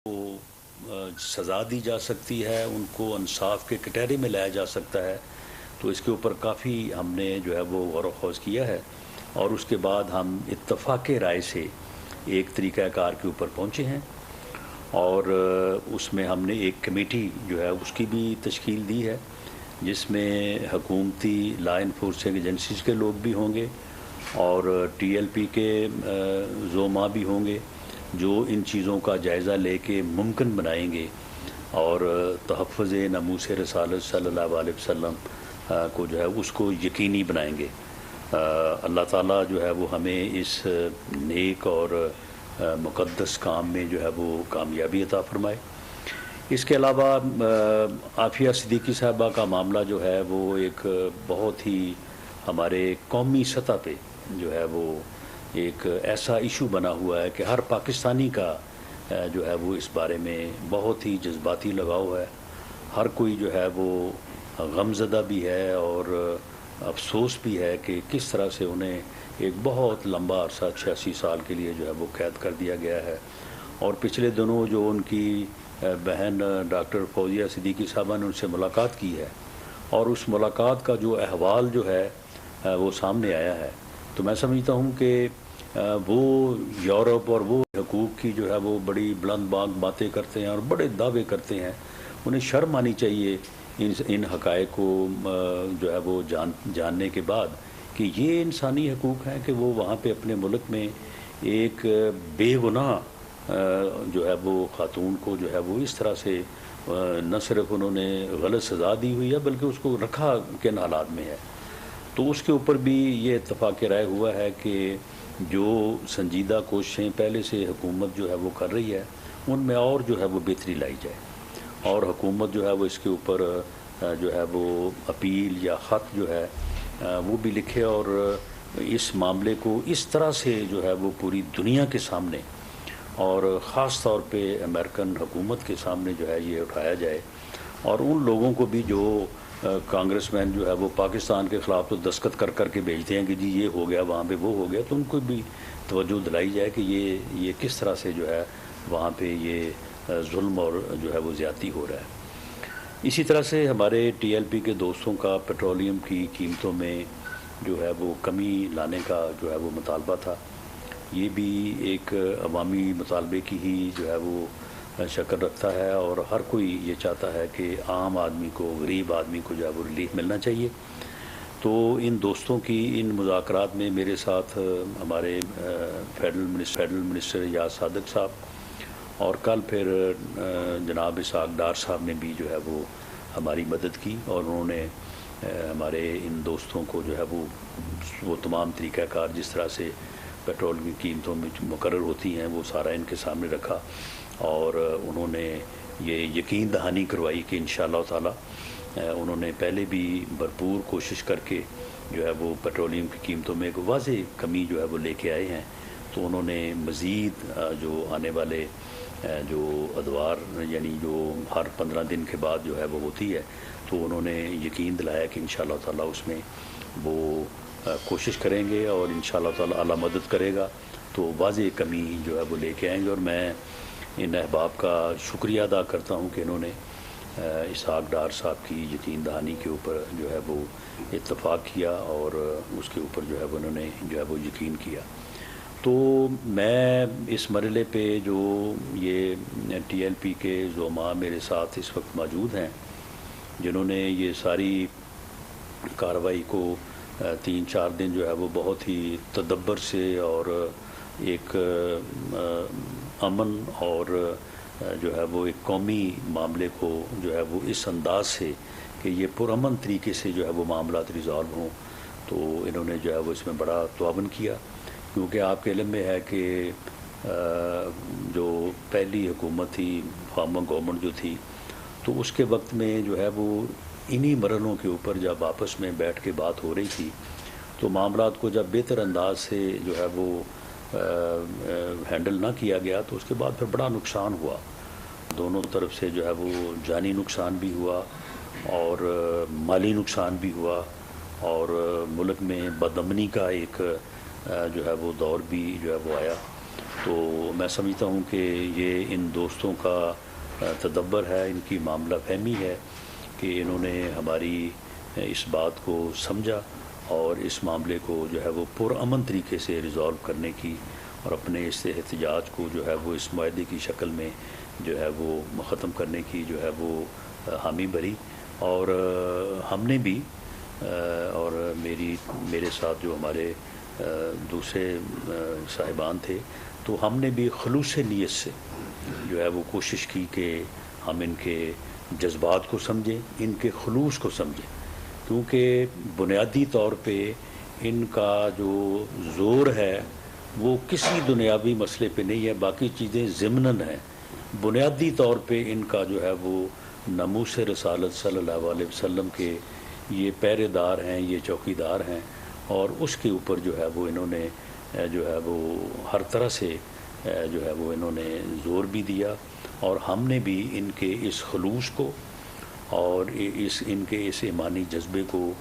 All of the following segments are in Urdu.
کو سزا دی جا سکتی ہے، ان کو انصاف کے کٹہرے میں لایا جا سکتا ہے۔ تو اس کے اوپر کافی ہم نے جو ہے وہ غور و خوض کیا ہے، اور اس کے بعد ہم اتفاق رائے سے ایک طریقہ کار کے اوپر پہنچے ہیں، اور اس میں ہم نے ایک کمیٹی جو ہے اس کی بھی تشکیل دی ہے، جس میں حکومتی لا انفورسنگ ایجنسیز کے لوگ بھی ہوں گے اور ٹی ایل پی کے زعماء بھی ہوں گے، جو ان چیزوں کا جائزہ لے کے ممکن بنائیں گے اور تحفظ ناموس رسالت صلی اللہ علیہ وسلم کو جو ہے اس کو یقینی بنائیں گے۔ اللہ تعالیٰ جو ہے وہ ہمیں اس نیک اور مقدس کام میں جو ہے وہ کامیابی عطا فرمائے۔ اس کے علاوہ عافیہ صدیقی صاحبہ کا معاملہ جو ہے وہ ایک بہت ہی ہمارے قومی سطح پہ جو ہے وہ ایک ایسا ایشو بنا ہوا ہے کہ ہر پاکستانی کا جو ہے وہ اس بارے میں بہت ہی جذباتی لگاؤ ہے۔ ہر کوئی جو ہے وہ غمزدہ بھی ہے اور افسوس بھی ہے کہ کس طرح سے انہیں ایک بہت لمبا عرصہ 86 سال کے لیے جو ہے وہ قید کر دیا گیا ہے۔ اور پچھلے دنوں جو ان کی بہن ڈاکٹر فوزیہ صدیقی صاحبہ نے ان سے ملاقات کی ہے، اور اس ملاقات کا جو احوال جو ہے وہ سامنے آیا ہے، تو میں سمجھتا ہوں کہ وہ یورپ اور وہ حقوق کی جو ہے وہ بڑی بلند بانگ باتیں کرتے ہیں اور بڑے دعوے کرتے ہیں، انہیں شرم آنی چاہیے ان حقائق کو جو ہے وہ جاننے کے بعد کہ یہ انسانی حقوق ہیں کہ وہ وہاں پہ اپنے ملک میں ایک بے گناہ جو ہے وہ خاتون کو جو ہے وہ اس طرح سے نہ صرف انہوں نے غلط سزا دی ہوئی ہے بلکہ اس کو رکھا کن حالات میں ہے۔ تو اس کے اوپر بھی یہ اتفاق رائے ہوا ہے کہ جو سنجیدہ کوششیں پہلے سے حکومت جو ہے وہ کر رہی ہے، ان میں اور جو ہے وہ بہتری لائی جائے، اور حکومت جو ہے وہ اس کے اوپر جو ہے وہ اپیل یا خط جو ہے وہ بھی لکھے، اور اس معاملے کو اس طرح سے جو ہے وہ پوری دنیا کے سامنے اور خاص طور پہ امریکن حکومت کے سامنے جو ہے یہ اٹھایا جائے، اور ان لوگوں کو بھی جو کانگریس مین جو ہے وہ پاکستان کے خلاف تو دستخط کر کر کے بھیجتے ہیں کہ جی یہ ہو گیا وہاں پہ وہ ہو گیا، تو ان کو بھی توجہ دلائی جائے کہ یہ کس طرح سے جو ہے وہاں پہ یہ ظلم اور جو ہے وہ زیادتی ہو رہا ہے۔ اسی طرح سے ہمارے ٹی ایل پی کے دوستوں کا پیٹرولیم کی قیمتوں میں جو ہے وہ کمی لانے کا جو ہے وہ مطالبہ تھا، یہ بھی ایک عوامی مطالبے کی ہی جو ہے وہ شکل رکھتا ہے، اور ہر کوئی یہ چاہتا ہے کہ عام آدمی کو، غریب آدمی کو جو ہے وہ ریلیف ملنا چاہیے۔ تو ان دوستوں کی ان مذاکرات میں میرے ساتھ ہمارے فیڈرل منسٹر یاز صادق صاحب، اور کل پھر جناب اسحاق ڈار صاحب نے بھی جو ہے وہ ہماری مدد کی، اور انہوں نے ہمارے ان دوستوں کو جو ہے وہ تمام طریقہ کار جس طرح سے پیٹرول کی قیمتوں میں مقرر ہوتی ہیں وہ سارا ان کے سامنے رکھا، اور انہوں نے یہ یقین دہانی کروائی کہ انشاءاللہ تعالی انہوں نے پہلے بھی بھرپور کوشش کر کے جو ہے وہ پیٹرولیم کی قیمتوں میں ایک واضح کمی جو ہے وہ لے کے آئے ہیں، تو انہوں نے مزید جو آنے والے جو ادوار یعنی جو ہر 15 دن کے بعد جو ہے وہ ہوتی ہے، تو انہوں نے یقین دلایا کہ انشاءاللہ تعالی اس میں وہ کوشش کریں گے، اور انشاءاللہ تعالی اللہ مدد کرے گا تو واضح کمی جو ہے وہ لے کے آئیں گے۔ اور میں ان احباب کا شکریہ ادا کرتا ہوں کہ انہوں نے اسحاق ڈار صاحب کی یقین دہانی کے اوپر جو ہے وہ اتفاق کیا، اور اس کے اوپر جو ہے وہ انہوں نے جو ہے وہ یقین کیا۔ تو میں اس مرحلے پہ جو یہ ٹی ایل پی کے زعماء میرے ساتھ اس وقت موجود ہیں، جنہوں نے یہ ساری کارروائی کو 3-4 دن جو ہے وہ بہت ہی تدبر سے اور ایک امن اور جو ہے وہ ایک قومی معاملے کو جو ہے وہ اس انداز سے کہ یہ پرامن طریقے سے جو ہے وہ معاملات ریزالو ہوں، تو انہوں نے جو ہے وہ اس میں بڑا تعاون کیا، کیونکہ آپ کے علم میں ہے کہ جو پہلی حکومت تھی، فارمر گورنمنٹ جو تھی، تو اس کے وقت میں جو ہے وہ انہی مرحلوں کے اوپر جب آپس میں بیٹھ کے بات ہو رہی تھی، تو معاملات کو جب بہتر انداز سے جو ہے وہ ہینڈل نہ کیا گیا تو اس کے بعد پھر بڑا نقصان ہوا، دونوں طرف سے جو ہے وہ جانی نقصان بھی ہوا اور مالی نقصان بھی ہوا، اور ملک میں بد امنی کا ایک جو ہے وہ دور بھی جو ہے وہ آیا۔ تو میں سمجھتا ہوں کہ یہ ان دوستوں کا تدبر ہے، ان کی معاملہ فہمی ہے کہ انہوں نے ہماری اس بات کو سمجھا اور اس معاملے کو جو ہے وہ پرامن طریقے سے ریزالو کرنے کی اور اپنے اس احتجاج کو جو ہے وہ اس معاہدے کی شکل میں جو ہے وہ ختم کرنے کی جو ہے وہ حامی بھری. اور ہم نے بھی اور میرے ساتھ جو ہمارے دوسرے صاحبان تھے، تو ہم نے بھی خلوص نیت سے جو ہے وہ کوشش کی کہ ہم ان کے جذبات کو سمجھیں، ان کے خلوص کو سمجھیں، کیونکہ بنیادی طور پہ ان کا جو زور ہے وہ کسی دنیاوی مسئلے پہ نہیں ہے، باقی چیزیں ضمناً ہیں. بنیادی طور پہ ان کا جو ہے وہ ناموس رسالت صلی اللہ علیہ وسلم کے یہ پہرے دار ہیں، یہ چوکیدار ہیں، اور اس کے اوپر جو ہے وہ انہوں نے جو ہے وہ ہر طرح سے جو ہے وہ انہوں نے زور بھی دیا. اور ہم نے بھی ان کے اس خلوص کو اور ان کے اس ایمانی جذبے کو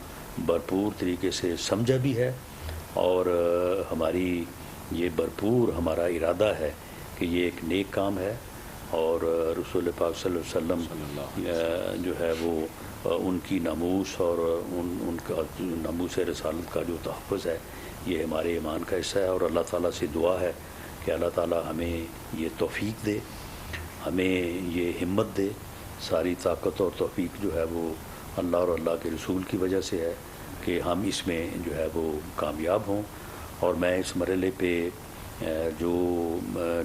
بھرپور طریقے سے سمجھا بھی ہے، اور ہماری یہ بھرپور ہمارا ارادہ ہے کہ یہ ایک نیک کام ہے، اور رسول پاک صلی اللہ علیہ وسلم جو ہے وہ ان کی ناموس اور ان کا ناموس رسالت کا جو تحفظ ہے یہ ہمارے ایمان کا حصہ ہے. اور اللہ تعالیٰ سے دعا ہے کہ اللہ تعالیٰ ہمیں یہ توفیق دے، ہمیں یہ ہمت دے. ساری طاقت اور توفیق جو ہے وہ اللہ اور اللہ کے رسول کی وجہ سے ہے کہ ہم اس میں جو ہے وہ کامیاب ہوں. اور میں اس مرحلے پہ جو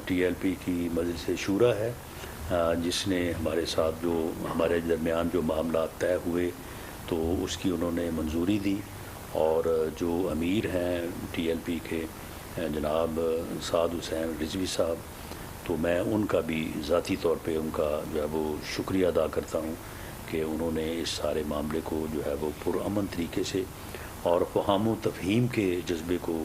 ٹی ایل پی کی مجلس شورا ہے جس نے ہمارے ساتھ جو ہمارے درمیان جو معاملات طے ہوئے تو اس کی انہوں نے منظوری دی، اور جو امیر ہیں ٹی ایل پی کے جناب سعد حسین رضوی صاحب، تو میں ان کا بھی ذاتی طور پہ ان کا جو ہے وہ شکریہ ادا کرتا ہوں کہ انہوں نے اس سارے معاملے کو جو ہے وہ پرامن طریقے سے اور فہم و تفہیم کے جذبے کو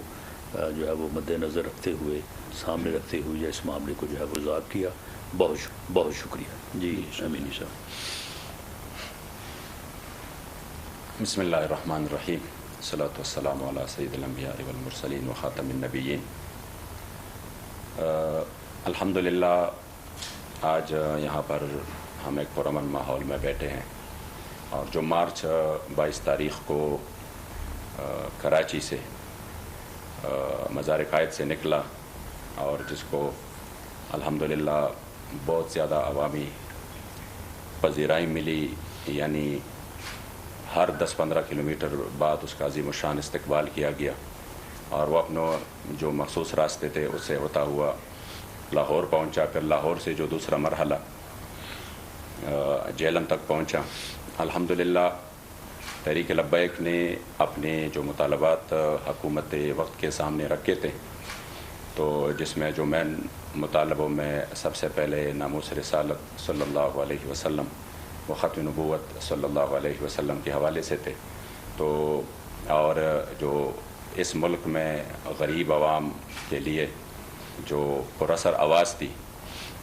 جو ہے وہ مد نظر رکھتے ہوئے، سامنے رکھتے ہوئے اس معاملے کو جو ہے وہ ضابط کیا. بہت شکریہ. جی امینی صاحب. بسم اللہ الرحمن الرحیم. الصلاۃ والسلام علی سید الانبیاء والمرسلین وخاتم النبیین. الحمدللہ آج یہاں پر ہم ایک پرامن ماحول میں بیٹھے ہیں، اور جو مارچ 22 تاریخ کو کراچی سے مزار قائد سے نکلا اور جس کو الحمدللہ بہت زیادہ عوامی پذیرائی ملی، یعنی ہر 10-15 کلومیٹر بعد اس کا عظیم الشان استقبال کیا گیا، اور وہ اپنے جو مخصوص راستے تھے اس سے ہوتا ہوا لاہور پہنچا. پھر لاہور سے جو دوسرا مرحلہ جہلم تک پہنچا. الحمدللہ تحریک لبیک نے اپنے جو مطالبات حکومت وقت کے سامنے رکھے تھے، تو جس میں جو مین مطالبوں میں سب سے پہلے ناموس رسالت صلی اللہ علیہ وسلم و ختم نبوت صلی اللہ علیہ وسلم کے حوالے سے تھے. تو اور جو اس ملک میں غریب عوام کے لیے جو پراثر آواز تھی،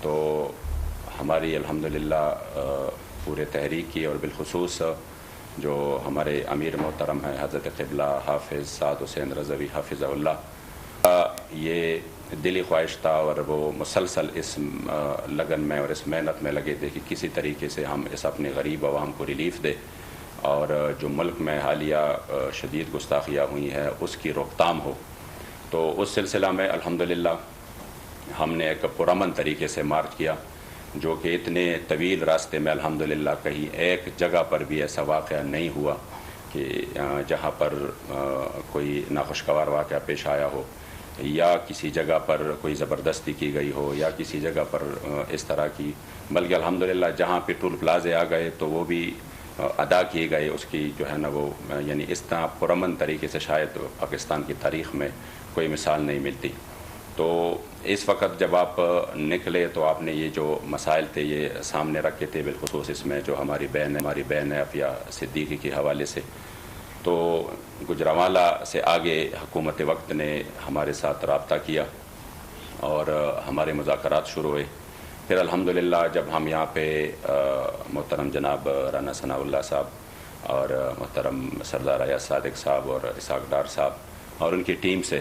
تو ہماری الحمدللہ پورے تحریک کی، اور بالخصوص جو ہمارے امیر محترم ہیں حضرت قبلہ حافظ سعد حسین رضوی حافظہ اللہ، یہ دلی خواہش تھا اور وہ مسلسل اس لگن میں اور اس محنت میں لگے تھے کہ کسی طریقے سے ہم اس اپنے غریب عوام کو ریلیف دے، اور جو ملک میں حالیہ شدید گستاخیاں ہوئی ہیں اس کی روک تھام ہو. تو اس سلسلہ میں الحمدللہ ہم نے ایک پرامن طریقے سے مارچ کیا، جو کہ اتنے طویل راستے میں الحمدللہ کہیں ایک جگہ پر بھی ایسا واقعہ نہیں ہوا کہ جہاں پر کوئی ناخوشگوار واقعہ پیش آیا ہو، یا کسی جگہ پر کوئی زبردستی کی گئی ہو، یا کسی جگہ پر اس طرح کی، بلکہ الحمدللہ جہاں پہ ٹول پلازے آ گئے تو وہ بھی ادا کیے گئے. اس کی جو ہے نا وہ یعنی اس طرح پرامن طریقے سے شاید پاکستان کی تاریخ میں کوئی مثال نہیں ملتی. تو اس وقت جب آپ نکلے تو آپ نے یہ جو مسائل تھے یہ سامنے رکھے تھے، بالخصوص اس میں جو ہماری بہن ہے عفیہ صدیقی کے حوالے سے. تو گجرانوالہ سے آگے حکومت وقت نے ہمارے ساتھ رابطہ کیا اور ہمارے مذاکرات شروع ہوئے. پھر الحمدللہ جب ہم یہاں پہ محترم جناب رانا ثناء اللہ صاحب اور محترم سردار ایاز صادق صاحب اور اسحاق ڈار صاحب اور ان کی ٹیم سے